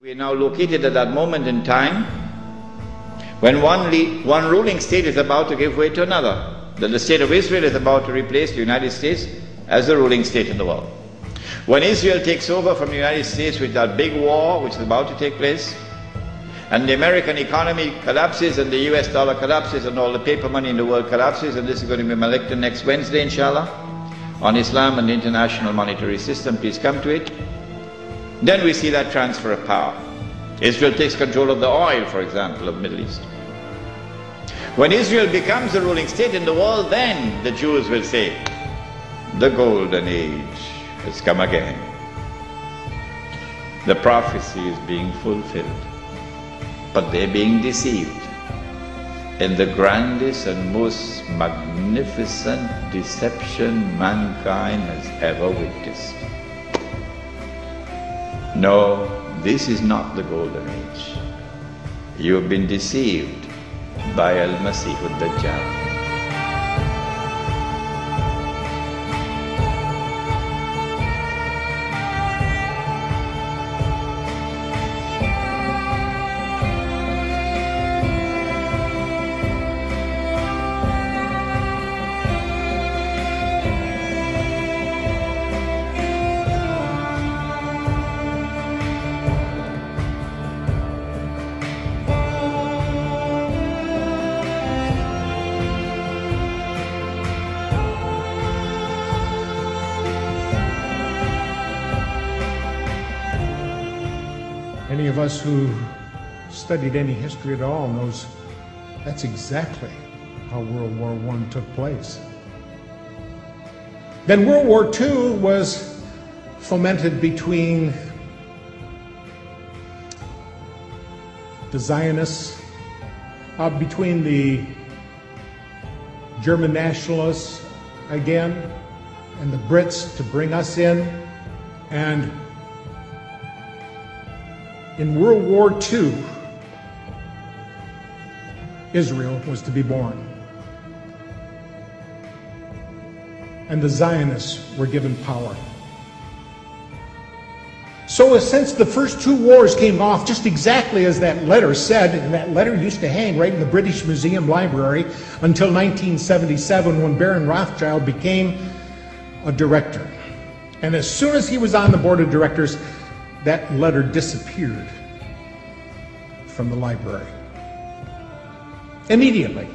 We are now located at that moment in time when one ruling state is about to give way to another. That the state of Israel is about to replace the United States as the ruling state in the world. When Israel takes over from the United States with that big war which is about to take place, and the American economy collapses and the US dollar collapses and all the paper money in the world collapses, and this is going to be my lecture next Wednesday, inshallah, on Islam and the international monetary system, please come to it. Then we see that transfer of power. Israel takes control of the oil, for example, of the Middle East. When Israel becomes the ruling state in the world, then the Jews will say, the golden age has come again. The prophecy is being fulfilled. But they're being deceived in the grandest and most magnificent deception mankind has ever witnessed. No, this is not the golden age. You have been deceived by Al-Masih al-Dajjal. Any of us who studied any history at all knows that's exactly how World War I took place. Then World War II was fomented between the Zionists, between the German nationalists again, and the Brits to bring us in. And in World War II, Israel was to be born. And the Zionists were given power. So since the first two wars came off just exactly as that letter said, and that letter used to hang right in the British Museum Library until 1977 when Baron Rothschild became a director. And as soon as he was on the board of directors, that letter disappeared from the library. Immediately.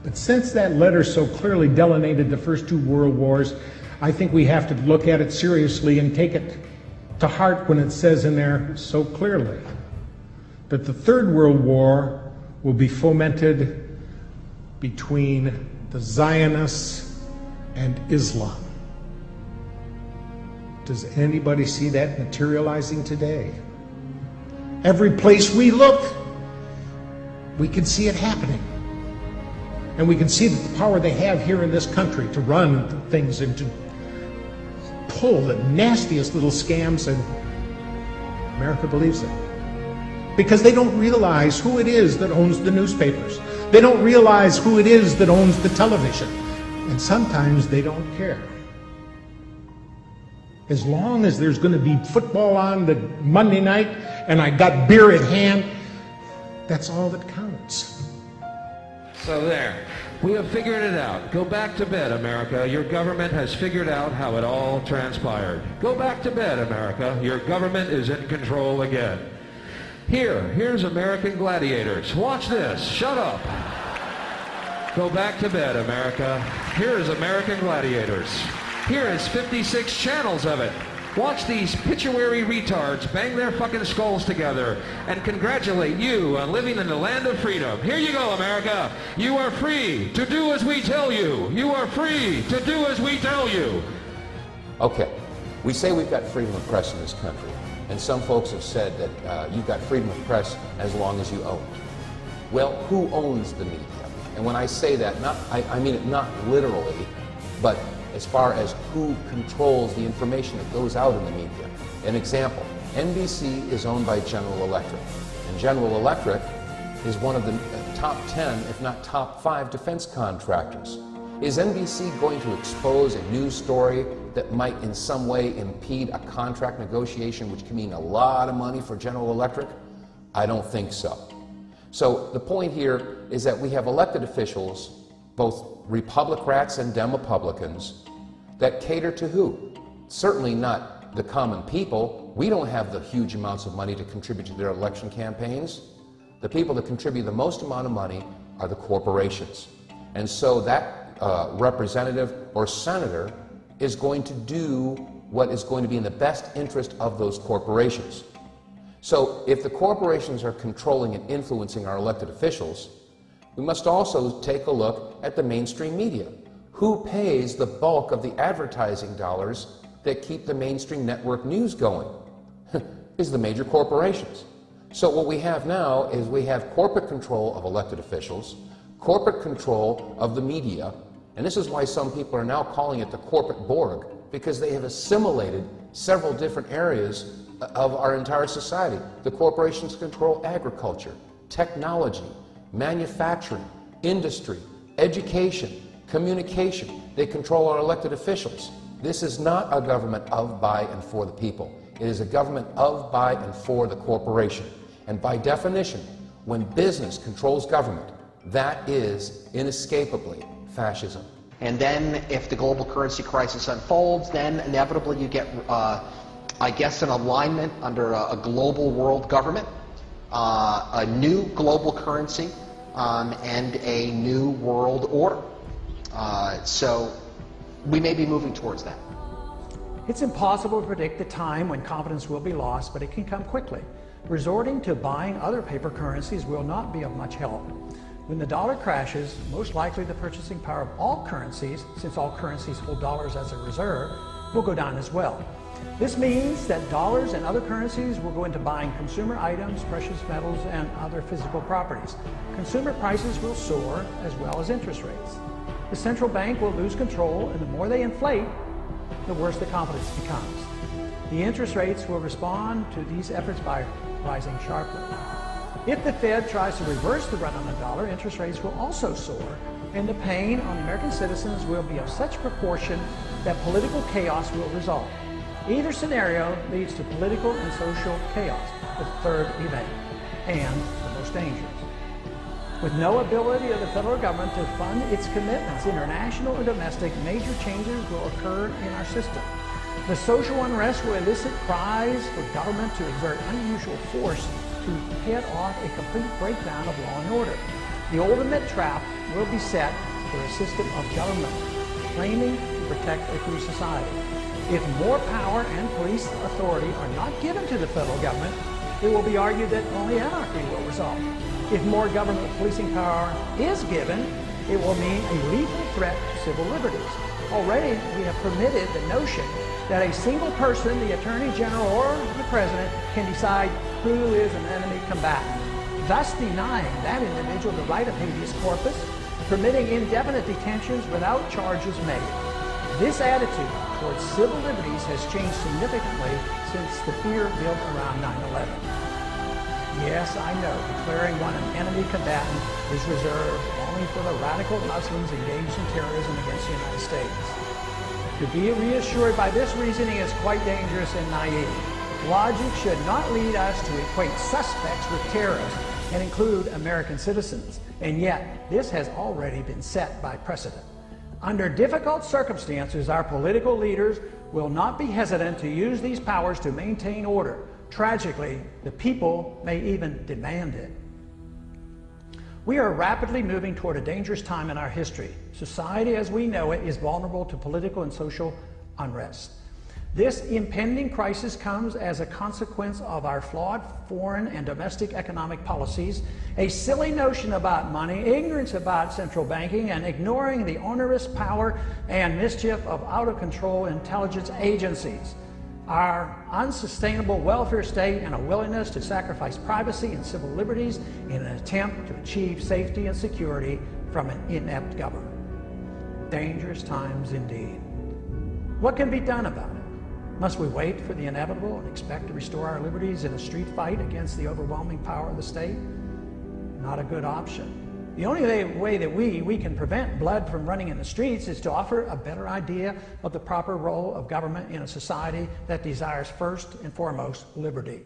But since that letter so clearly delineated the first two world wars, I think we have to look at it seriously and take it to heart when it says in there so clearly that the Third World War will be fomented between the Zionists and Islam. Does anybody see that materializing today? Every place we look, we can see it happening. And we can see the power they have here in this country to run things and to pull the nastiest little scams, and America believes it. Because they don't realize who it is that owns the newspapers. They don't realize who it is that owns the television. And sometimes they don't care. As long as there's going to be football on the Monday night and I got beer at hand, that's all that counts. So there, we have figured it out. Go back to bed, America. Your government has figured out how it all transpired. Go back to bed, America. Your government is in control again. Here's American gladiators. Watch this. Shut up. Go back to bed, America. Here is American gladiators. Here is 56 channels of it. Watch these pituitary retards bang their fucking skulls together and congratulate you on living in the land of freedom. Here you go, America. You are free to do as we tell you. You are free to do as we tell you. Okay, we say we've got freedom of press in this country, and some folks have said that you've got freedom of press as long as you own it. Well, who owns the media? And when I say that, I mean it not literally, but as far as who controls the information that goes out in the media. An example, NBC is owned by General Electric, and General Electric is one of the top 10, if not top 5 defense contractors. Is NBC going to expose a news story that might in some way impede a contract negotiation, which can mean a lot of money for General Electric? I don't think so. So the point here is that we have elected officials, both Republicans and Demopublicans, that cater to who? Certainly not the common people. We don't have the huge amounts of money to contribute to their election campaigns. The people that contribute the most amount of money are the corporations. And so that representative or senator is going to do what is going to be in the best interest of those corporations. So if the corporations are controlling and influencing our elected officials, we must also take a look at the mainstream media. Who pays the bulk of the advertising dollars that keep the mainstream network news going? Is the major corporations. So what we have now is we have corporate control of elected officials, corporate control of the media, and this is why some people are now calling it the corporate Borg, because they have assimilated several different areas of our entire society. The corporations control agriculture, technology, manufacturing, industry, education, communication. They control our elected officials. This is not a government of, by, and for the people. It is a government of, by, and for the corporation. And by definition, when business controls government, that is inescapably fascism. And then if the global currency crisis unfolds, then inevitably you get, I guess, an alignment under a global world government, a new global currency, and a new world order. So we may be moving towards that. It's impossible to predict the time when confidence will be lost, but it can come quickly. Resorting to buying other paper currencies will not be of much help. When the dollar crashes, most likely the purchasing power of all currencies, since all currencies hold dollars as a reserve, will go down as well. This means that dollars and other currencies will go into buying consumer items, precious metals, and other physical properties. Consumer prices will soar, as well as interest rates. The central bank will lose control, and the more they inflate, the worse the confidence becomes. The interest rates will respond to these efforts by rising sharply. If the Fed tries to reverse the run on the dollar, interest rates will also soar, and the pain on American citizens will be of such proportion that political chaos will result. Either scenario leads to political and social chaos, the third event, and the most dangerous. With no ability of the federal government to fund its commitments, international or domestic, major changes will occur in our system. The social unrest will elicit cries for government to exert unusual force to head off a complete breakdown of law and order. The ultimate trap will be set for a system of government claiming to protect a free society. If more power and police authority are not given to the federal government, it will be argued that only anarchy will result. If more government policing power is given, it will mean a lethal threat to civil liberties. Already, we have permitted the notion that a single person, the Attorney General or the President, can decide who is an enemy combatant, thus denying that individual the right of habeas corpus, permitting indefinite detentions without charges made. This attitude towards civil liberties has changed significantly since the fear built around 9/11. Yes, I know, declaring one an enemy combatant is reserved only for the radical Muslims engaged in terrorism against the United States. To be reassured by this reasoning is quite dangerous and naive. Logic should not lead us to equate suspects with terrorists and include American citizens, and yet this has already been set by precedent. Under difficult circumstances, our political leaders will not be hesitant to use these powers to maintain order. Tragically, the people may even demand it. We are rapidly moving toward a dangerous time in our history. Society as we know it is vulnerable to political and social unrest. This impending crisis comes as a consequence of our flawed foreign and domestic economic policies, a silly notion about money, ignorance about central banking, and ignoring the onerous power and mischief of out-of-control intelligence agencies. Our unsustainable welfare state and a willingness to sacrifice privacy and civil liberties in an attempt to achieve safety and security from an inept government. Dangerous times indeed. What can be done about it? Must we wait for the inevitable and expect to restore our liberties in a street fight against the overwhelming power of the state? Not a good option. The only way that we can prevent blood from running in the streets is to offer a better idea of the proper role of government in a society that desires first and foremost liberty.